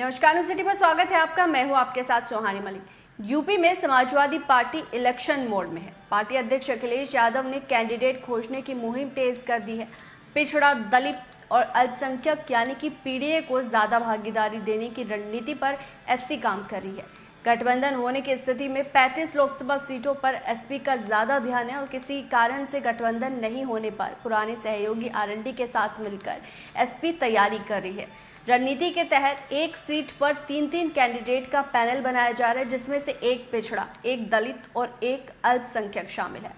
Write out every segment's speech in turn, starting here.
नमस्कार, news city पर स्वागत है आपका। मैं हूं आपके साथ सुहानी मलिक। यूपी में समाजवादी पार्टी इलेक्शन मोड में है। पार्टी अध्यक्ष अखिलेश यादव ने कैंडिडेट खोजने की मुहिम तेज कर दी है। पिछड़ा, दलित और अल्पसंख्यक यानी कि पीडीए को ज्यादा भागीदारी देने की रणनीति पर एसपी काम कर रही है। गठबंधन होने की स्थिति में 35 लोकसभा सीटों पर एसपी का ज्यादा ध्यान है और किसी कारण से गठबंधन नहीं होने पर पुराने सहयोगी आरएलडी के साथ मिलकर एसपी तैयारी कर रही है। रणनीति के तहत एक सीट पर 3-3 कैंडिडेट का पैनल बनाया जा रहा है, जिसमें से एक पिछड़ा, एक दलित और एक अल्पसंख्यक शामिल है।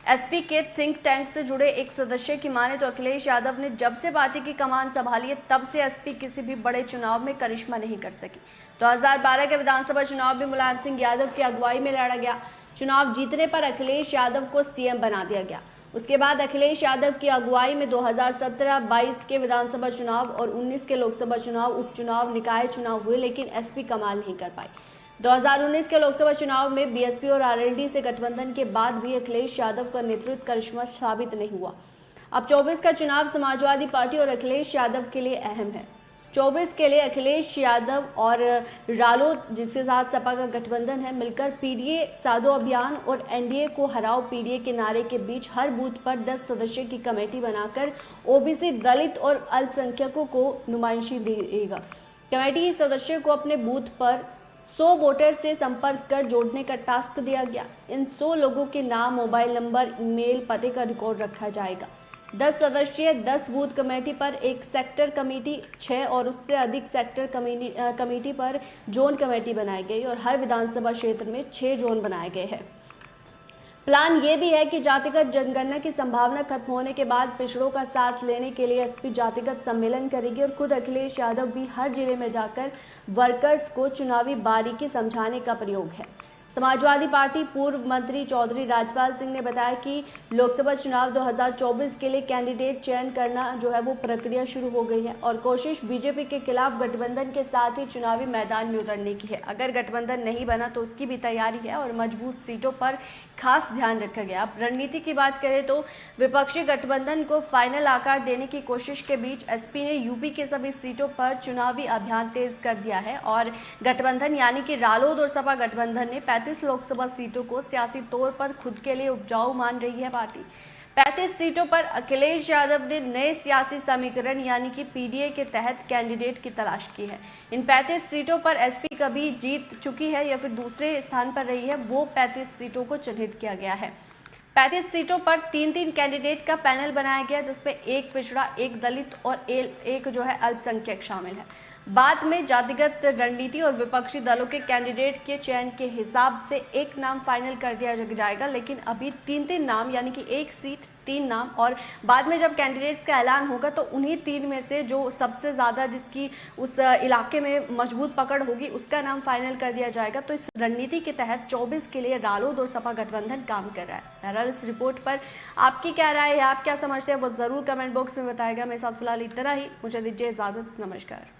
एसपी के थिंक टैंक से जुड़े एक सदस्य की माने तो अखिलेश यादव ने जब से पार्टी की कमान संभाली है तब से एसपी किसी भी बड़े चुनाव में करिश्मा नहीं कर सकी। 2012 के विधानसभा चुनाव में मुलायम सिंह यादव की अगुवाई में लड़ा गया। चुनाव जीतने पर अखिलेश यादव को सीएम बना दिया गया। उसके बाद अखिलेश यादव की अगुवाई में 2017-22 के विधानसभा चुनाव और 19 के लोकसभा चुनाव, उपचुनाव, निकाय चुनाव हुए, लेकिन एसपी कमाल नहीं कर पाई। 2019 के लोकसभा चुनाव में बीएसपी और आरएलडी से गठबंधन के बाद भी अखिलेश यादव का नेतृत्व करिश्मा साबित नहीं हुआ। अब 24 का चुनाव समाजवादी पार्टी और अखिलेश यादव के लिए अहम है। 24 के लिए अखिलेश यादव और रालोद, जिसके साथ सपा का गठबंधन है, मिलकर पीडीए साधो अभियान और एनडीए को हराओ पीडीए के नारे के बीच हर बूथ पर 10 सदस्यों की कमेटी बनाकर ओबीसी, दलित और अल्पसंख्यकों को नुमाइशी देगा। कमेटी सदस्यों को अपने बूथ पर 100 वोटर से संपर्क कर जोड़ने का टास्क दिया गया। इन 100 लोगों के नाम, मोबाइल नंबर, ईमेल, पते का रिकॉर्ड रखा जाएगा। 10 सदस्यीय 10 बूथ कमेटी पर एक सेक्टर कमेटी, 6 और उससे अधिक सेक्टर कमेटी पर जोन कमेटी बनाई गई और हर विधानसभा क्षेत्र में 6 जोन बनाए गए हैं। प्लान ये भी है कि जातिगत जनगणना की संभावना खत्म होने के बाद पिछड़ों का साथ लेने के लिए एसपी जातिगत सम्मेलन करेगी और खुद अखिलेश यादव भी हर जिले में जाकर वर्कर्स को चुनावी बारीकी समझाने का प्रयोग है। समाजवादी पार्टी पूर्व मंत्री चौधरी राजपाल सिंह ने बताया कि लोकसभा चुनाव 2024 के लिए कैंडिडेट चयन करना जो है वो प्रक्रिया शुरू हो गई है और कोशिश बीजेपी के खिलाफ गठबंधन के साथ ही चुनावी मैदान में उतरने की है। अगर गठबंधन नहीं बना तो उसकी भी तैयारी है और मजबूत सीटों पर खास ध्यान रखा गया। अब रणनीति की बात करें तो विपक्षी गठबंधन को फाइनल आकार देने की कोशिश के बीच एसपी ने यूपी के सभी सीटों पर चुनावी अभियान तेज कर दिया है और गठबंधन यानी कि रालोद और सपा गठबंधन ने 35 लोकसभा सीटों को सियासी तौर पर खुद के लिए उपजाऊ मान रही है। पार्टी 35 सीटों पर अखिलेश यादव ने नए सियासी समीकरण यानी कि पीडीए के तहत कैंडिडेट की तलाश की है। इन 35 सीटों पर एसपी कभी जीत चुकी है या फिर दूसरे स्थान पर रही है, वो 35 सीटों को चिन्हित किया गया है। 35 सीटों पर 3-3 कैंडिडेट का पैनल बनाया गया, जिसमें एक पिछड़ा, एक दलित और एक जो है अल्पसंख्यक शामिल है। बाद में जातिगत रणनीति और विपक्षी दलों के कैंडिडेट के चयन के हिसाब से एक नाम फाइनल कर दिया जाएगा, लेकिन अभी 3-3 नाम यानी कि एक सीट 3 नाम और बाद में जब कैंडिडेट्स का ऐलान होगा तो उन्हीं 3 में से जो सबसे ज़्यादा जिसकी उस इलाके में मजबूत पकड़ होगी उसका नाम फाइनल कर दिया जाएगा। तो इस रणनीति के तहत 24 के लिए रालोद और सपा गठबंधन काम कर रहा है। बहरहाल इस रिपोर्ट पर आपकी क्या राय है, आप क्या समझते हैं, वो ज़रूर कमेंट बॉक्स में बताएगा। मेरे साथ फिलहाल इतना ही, मुझे दीजिए इजाज़त। नमस्कार।